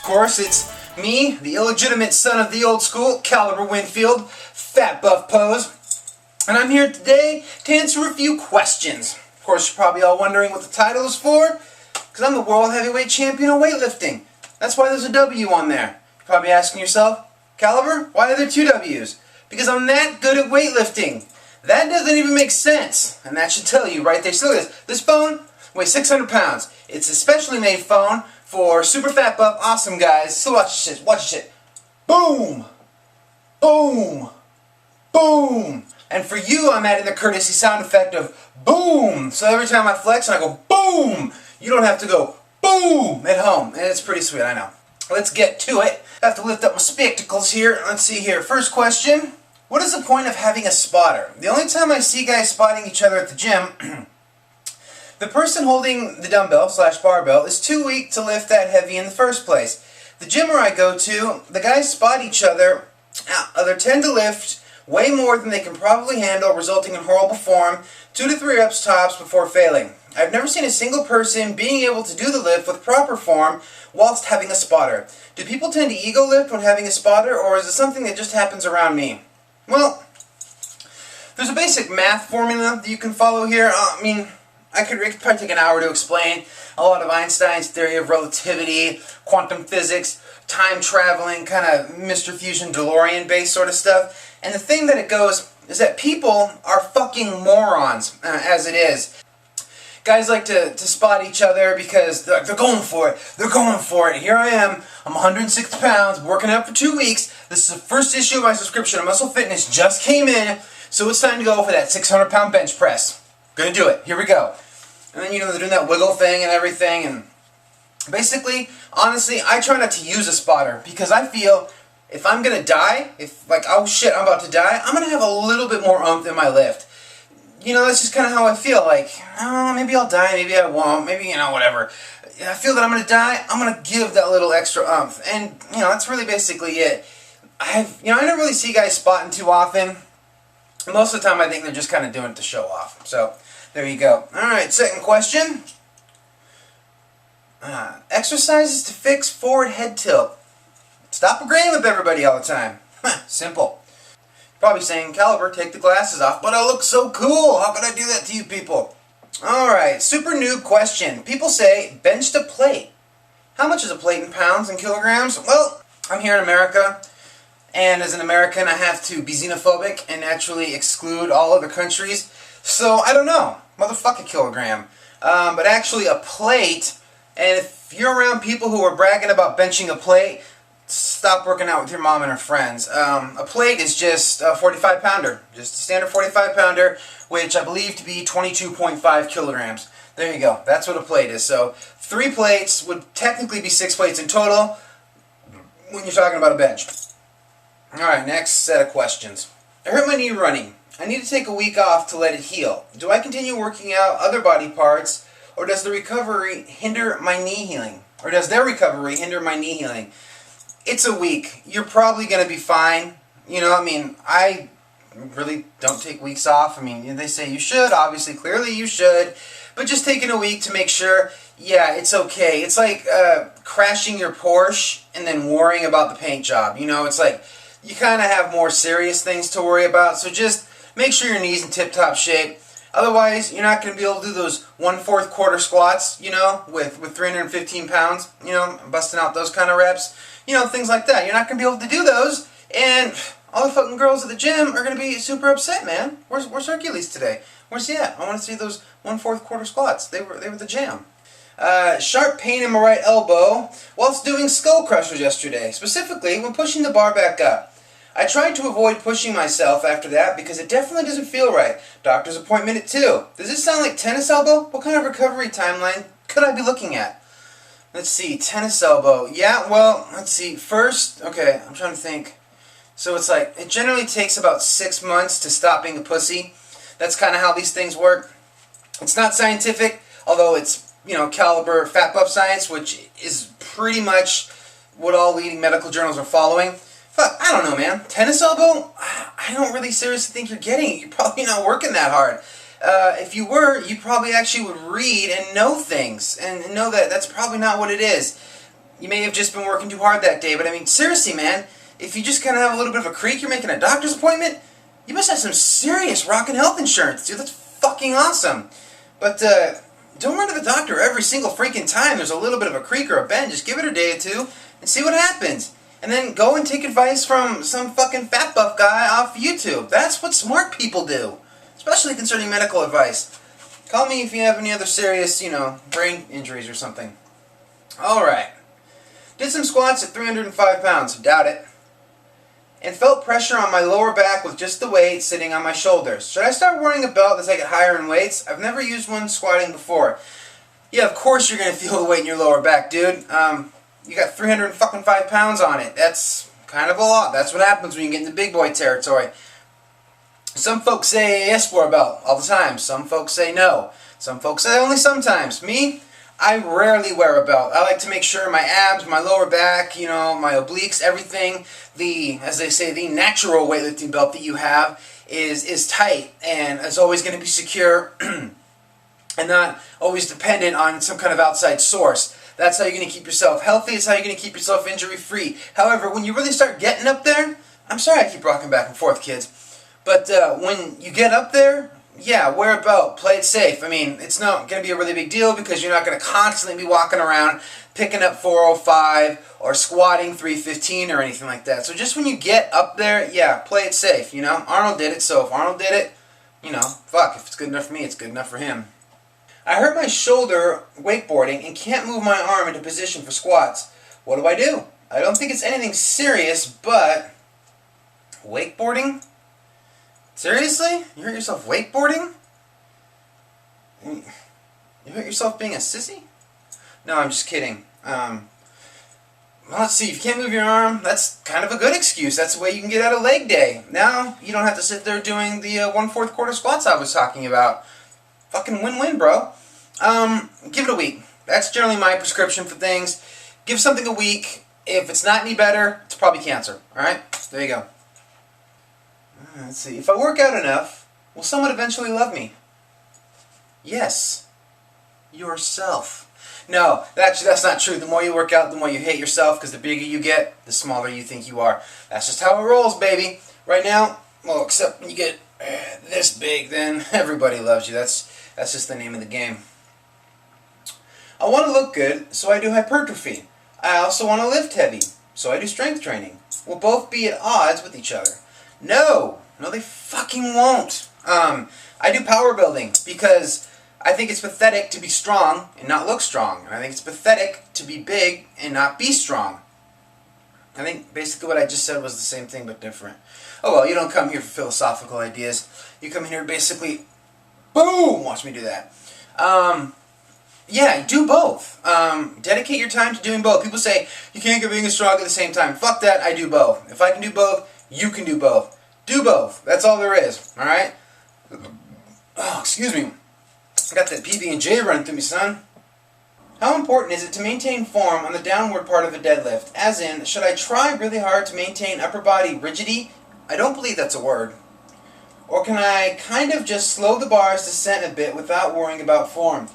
course, it's me, the illegitimate son of the old school, Caliber Winfield, Fat Buff Pose, and I'm here today to answer a few questions. Of course, you're probably all wondering what the title is for, because I'm the World Heavyweight Champion of Weightlifting. That's why there's a W on there. You're probably asking yourself, Caliber, why are there two W's? Because I'm that good at weightlifting. That doesn't even make sense, and that should tell you right there. So look at this. This phone weighs 600 pounds. It's a specially made phone for super fat buff awesome guys. So watch this shit. Watch this shit. Boom! Boom! Boom! And for you, I'm adding the courtesy sound effect of boom! So every time I flex and I go boom, you don't have to go boom at home. And it's pretty sweet, I know. Let's get to it. I have to lift up my spectacles here. Let's see here. First question. What is the point of having a spotter? The only time I see guys spotting each other at the gym, the person holding the dumbbell / barbell is too weak to lift that heavy in the first place. The gym where I go to, the guys spot each other. They tend to lift way more than they can probably handle, resulting in horrible form, 2 to 3 reps tops before failing. I've never seen a single person being able to do the lift with proper form whilst having a spotter. Do people tend to ego lift when having a spotter, or is it something that just happens around me? Well, there's a basic math formula that you can follow here. It could probably take an hour to explain a lot of Einstein's theory of relativity, quantum physics, time traveling, kind of Mr. Fusion DeLorean based sort of stuff. And the thing that it goes is that people are fucking morons, as it is. Guys like to spot each other because they're going for it. They're going for it. Here I am. I'm 160 pounds, working out for 2 weeks. This is the first issue of my subscription to Muscle Fitness. Just came in, so it's time to go for that 600-pound bench press. Gonna do it. Here we go. And then, they're doing that wiggle thing and everything. And basically, honestly, I try not to use a spotter because I feel if I'm gonna die, oh shit, I'm about to die, I'm gonna have a little bit more oomph in my lift. That's just kind of how I feel. Maybe I'll die, maybe I won't, maybe, whatever. I feel that I'm going to die, I'm going to give that little extra oomph. And, that's really basically it. I don't really see guys spotting too often. Most of the time I think they're just kind of doing it to show off. So, there you go. Alright, second question. Exercises to fix forward head tilt. Stop agreeing with everybody all the time. Simple. Probably saying, Caliber, take the glasses off, but I look so cool. How could I do that to you people? Alright, super noob question. People say, bench to plate. How much is a plate in pounds and kilograms? Well, I'm here in America, and as an American, I have to be xenophobic and naturally exclude all other countries. So, I don't know. Motherfuck a kilogram. But actually, a plate, and if you're around people who are bragging about benching a plate, stop working out with your mom and her friends. A plate is just a 45-pounder. Just a standard 45-pounder, which I believe to be 22.5 kilograms. There you go. That's what a plate is. So 3 plates would technically be 6 plates in total when you're talking about a bench. Alright, next set of questions. I hurt my knee running. I need to take a week off to let it heal. Do I continue working out other body parts, or does the recovery hinder my knee healing? Or does their recovery hinder my knee healing? It's a week. You're probably going to be fine. I really don't take weeks off. They say you should. Obviously, clearly you should. But just taking a week to make sure, yeah, it's okay. It's like crashing your Porsche and then worrying about the paint job. It's like you kind of have more serious things to worry about. So just make sure your knee's in tip-top shape. Otherwise, you're not going to be able to do those 1/4 quarter squats, with 315 pounds, busting out those kind of reps. Things like that. You're not going to be able to do those, and all the fucking girls at the gym are going to be super upset, man. Where's Hercules today? Where's he at? I want to see those 1/4 quarter squats. They were the jam. Sharp pain in my right elbow whilst doing skull crushers yesterday, specifically when pushing the bar back up. I tried to avoid pushing myself after that because it definitely doesn't feel right. Doctor's appointment at 2. Does this sound like tennis elbow? What kind of recovery timeline could I be looking at? Let's see, tennis elbow. Yeah, well, let's see. First, okay, I'm trying to think. So it's like, it generally takes about 6 months to stop being a pussy. That's kind of how these things work. It's not scientific, although it's, Caliber fat buff science, which is pretty much what all leading medical journals are following. Fuck, I don't know, man. Tennis elbow? I don't really seriously think you're getting it. You're probably not working that hard. If you were, you probably actually would read and know things, and know that that's probably not what it is. you may have just been working too hard that day, but I mean, seriously, man, if you just kind of have a little bit of a creak, you're making a doctor's appointment, you must have some serious rockin' health insurance, dude. That's fucking awesome. But, don't run to the doctor every single freaking time there's a little bit of a creak or a bend. Just give it a day or two and see what happens. And then go and take advice from some fucking fat buff guy off YouTube. That's what smart people do, especially concerning medical advice. Call me if you have any other serious, brain injuries or something. Alright. Did some squats at 305 pounds. Doubt it. And felt pressure on my lower back with just the weight sitting on my shoulders. Should I start wearing a belt as I get higher in weights? I've never used one squatting before. Yeah, of course you're going to feel the weight in your lower back, dude. You got 305 pounds on it. That's kind of a lot. That's what happens when you get into big boy territory. Some folks say yes for a belt all the time. Some folks say no. Some folks say only sometimes. Me, I rarely wear a belt. I like to make sure my abs, my lower back, my obliques, everything, as they say, the natural weightlifting belt that you have is tight and is always going to be secure and not always dependent on some kind of outside source. That's how you're going to keep yourself healthy. It's how you're going to keep yourself injury-free. However, when you really start getting up there, I'm sorry I keep rocking back and forth, kids, but when you get up there, yeah, wear a belt. Play it safe. I mean, it's not going to be a really big deal because you're not going to constantly be walking around picking up 405 or squatting 315 or anything like that. So just when you get up there, yeah, play it safe, Arnold did it, so if Arnold did it, fuck, if it's good enough for me, it's good enough for him. I hurt my shoulder wakeboarding and can't move my arm into position for squats. What do I do? I don't think it's anything serious, but wakeboarding? Seriously? You hurt yourself wakeboarding? You hurt yourself being a sissy? No, I'm just kidding. Well, let's see. If you can't move your arm, that's kind of a good excuse. That's the way you can get out of leg day. Now, you don't have to sit there doing the 1/4 quarter squats I was talking about. Fucking win-win, bro. Give it a week. That's generally my prescription for things. Give something a week. If it's not any better, it's probably cancer. Alright? There you go. Let's see. If I work out enough, will someone eventually love me? Yes. Yourself. No, actually that's not true. The more you work out, the more you hate yourself, because the bigger you get, the smaller you think you are. That's just how it rolls, baby. Right now, well, except when you get this big, then everybody loves you. That's just the name of the game. I want to look good, so I do hypertrophy. I also want to lift heavy, so I do strength training. We'll both be at odds with each other. No, they fucking won't. I do power building because I think it's pathetic to be strong and not look strong. And I think it's pathetic to be big and not be strong. I think basically what I just said was the same thing but different. Oh well, you don't come here for philosophical ideas. You come here basically, boom, watch me do that. Yeah, do both. Dedicate your time to doing both. People say, you can't get big and strong at the same time. Fuck that, I do both. If I can do both, you can do both. Do both. That's all there is, alright? Oh, excuse me. I got that PB&J running through me, son. How important is it to maintain form on the downward part of a deadlift? As in, should I try really hard to maintain upper body rigidity? I don't believe that's a word. Or can I kind of just slow the bar's descent a bit without worrying about form?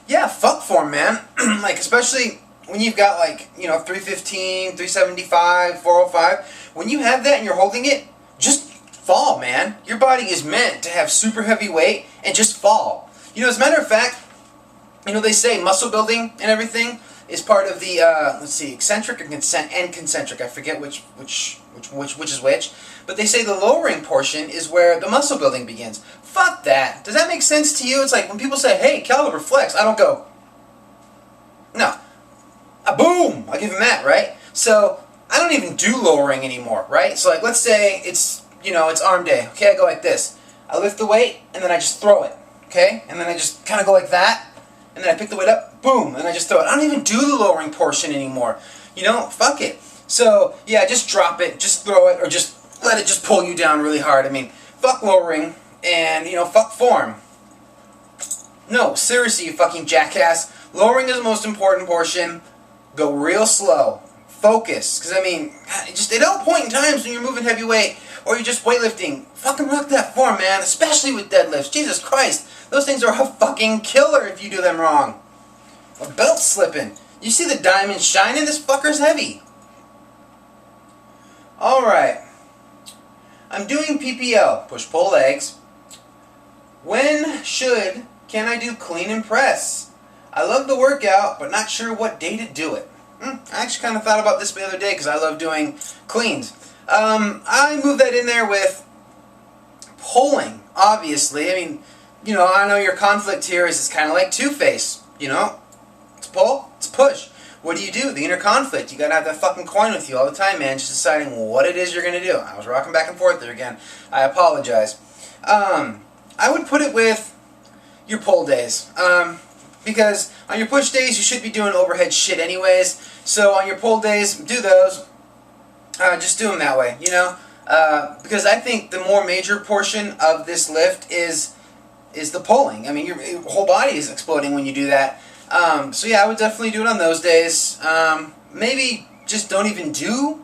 Yeah, fuck form, man. Like, especially when you've got, 315, 375, 405. When you have that and you're holding it, just fall, man. Your body is meant to have super heavy weight and just fall. As a matter of fact, they say muscle building and everything is part of the, eccentric and concentric. I forget which is which. But they say the lowering portion is where the muscle building begins. Fuck that. Does that make sense to you? It's like when people say, hey, caliber flex, I don't go, no. Boom! I give them that, right? So, I don't even do lowering anymore, right? So, let's say it's, it's arm day. Okay, I go like this. I lift the weight, and then I just throw it. Okay? And then I just kind of go like that. And then I pick the weight up, boom, and I just throw it. I don't even do the lowering portion anymore. Fuck it. So, yeah, just drop it, just throw it, or just let it just pull you down really hard. I mean, fuck lowering, and, fuck form. No, seriously, you fucking jackass. Lowering is the most important portion. Go real slow. Focus. Because, just at all point in times when you're moving heavy weight, or you're just weightlifting, fucking rock that form, man. Especially with deadlifts. Jesus Christ. Those things are a fucking killer if you do them wrong. A belt slipping. You see the diamond shining? This fucker's heavy. Alright. I'm doing PPL, push-pull legs. Can I do clean and press? I love the workout, but not sure what day to do it. I actually kind of thought about this the other day because I love doing cleans. I move that in there with pulling, obviously. I mean, you know, I know your conflict here is it's kind of like Two-Face, you know? It's pull, it's push. What do? The inner conflict. You gotta have that fucking coin with you all the time, man, just deciding what it is you're gonna do. I was rocking back and forth there again. I apologize. I would put it with your pull days. Because on your push days, you should be doing overhead shit anyways. So on your pull days, do those. Just do them that way, you know? Because I think the more major portion of this lift is the pulling. I mean, your whole body is exploding when you do that. So yeah, I would definitely do it on those days. Maybe just don't even do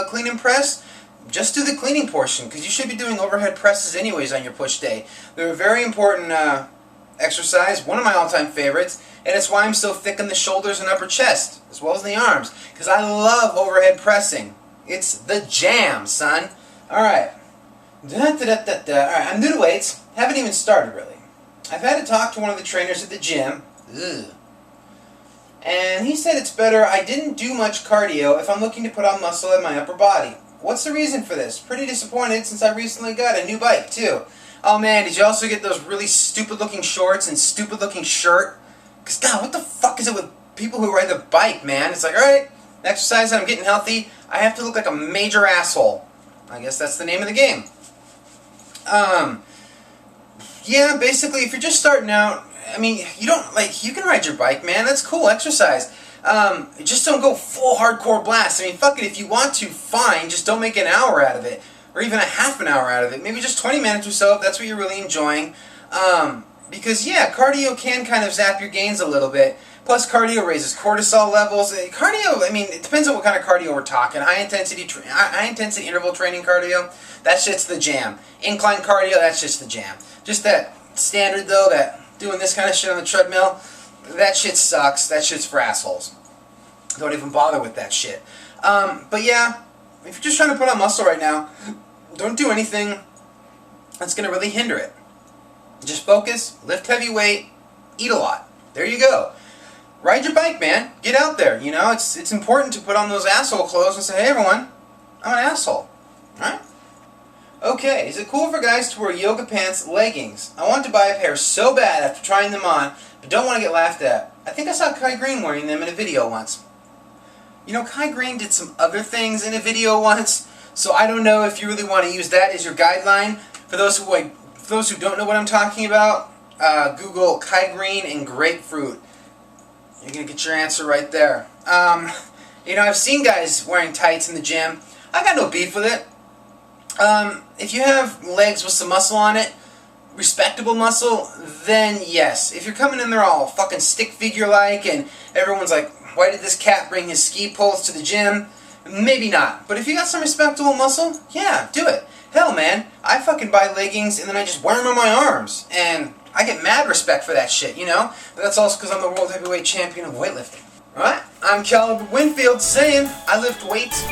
clean and press. Just do the cleaning portion, because you should be doing overhead presses anyways on your push day. They're a very important exercise, one of my all-time favorites, and it's why I'm so thick in the shoulders and upper chest, as well as the arms, because I love overhead pressing. It's the jam, son. Alright. Alright, I'm new to weights. Haven't even started, really. I've had to talk to one of the trainers at the gym. Ugh. And he said it's better I didn't do much cardio if I'm looking to put on muscle in my upper body. What's the reason for this? Pretty disappointed since I recently got a new bike, too. Oh man, did you also get those really stupid looking shorts and stupid looking shirt? Because God, what the fuck is it with people who ride the bike, man? It's like, alright, exercise and I'm getting healthy, I have to look like a major asshole. I guess that's the name of the game. Yeah, basically, if you're just starting out, I mean, you can ride your bike, man, that's cool, exercise. Just don't go full hardcore blast. I mean, fuck it, if you want to, fine, just don't make an hour out of it. Or even a half an hour out of it. Maybe just 20 minutes or so if that's what you're really enjoying. Because, yeah, cardio can kind of zap your gains a little bit. Plus, cardio raises cortisol levels. Cardio, I mean, it depends on what kind of cardio we're talking. High intensity interval training cardio, that shit's the jam. Incline cardio, that's just the jam. Just that standard, though, that doing this kind of shit on the treadmill, that shit sucks. That shit's for assholes. Don't even bother with that shit. But yeah, if you're just trying to put on muscle right now, don't do anything that's going to really hinder it. Just focus, lift heavy weight, eat a lot. There you go. Ride your bike, man. Get out there. You know, it's important to put on those asshole clothes and say, hey everyone, I'm an asshole. Alright? Okay, is it cool for guys to wear yoga pants, leggings? I want to buy a pair so bad after trying them on, but don't want to get laughed at. I think I saw Kai Green wearing them in a video once. You know, Kai Green did some other things in a video once, so I don't know if you really want to use that as your guideline. For those who don't know what I'm talking about, Google Kai Green and grapefruit. You're going to get your answer right there. You know, I've seen guys wearing tights in the gym. I got no beef with it. If you have legs with some muscle on it, respectable muscle, then yes. If you're coming in there all fucking stick figure-like and everyone's like, why did this cat bring his ski poles to the gym? Maybe not. But if you got some respectable muscle, yeah, do it. Hell, man, I fucking buy leggings and then I just wear them on my arms. And I get mad respect for that shit, you know? But that's also because I'm the world heavyweight champion of weightlifting. Alright? I'm Caliber Winfield saying I lift weights.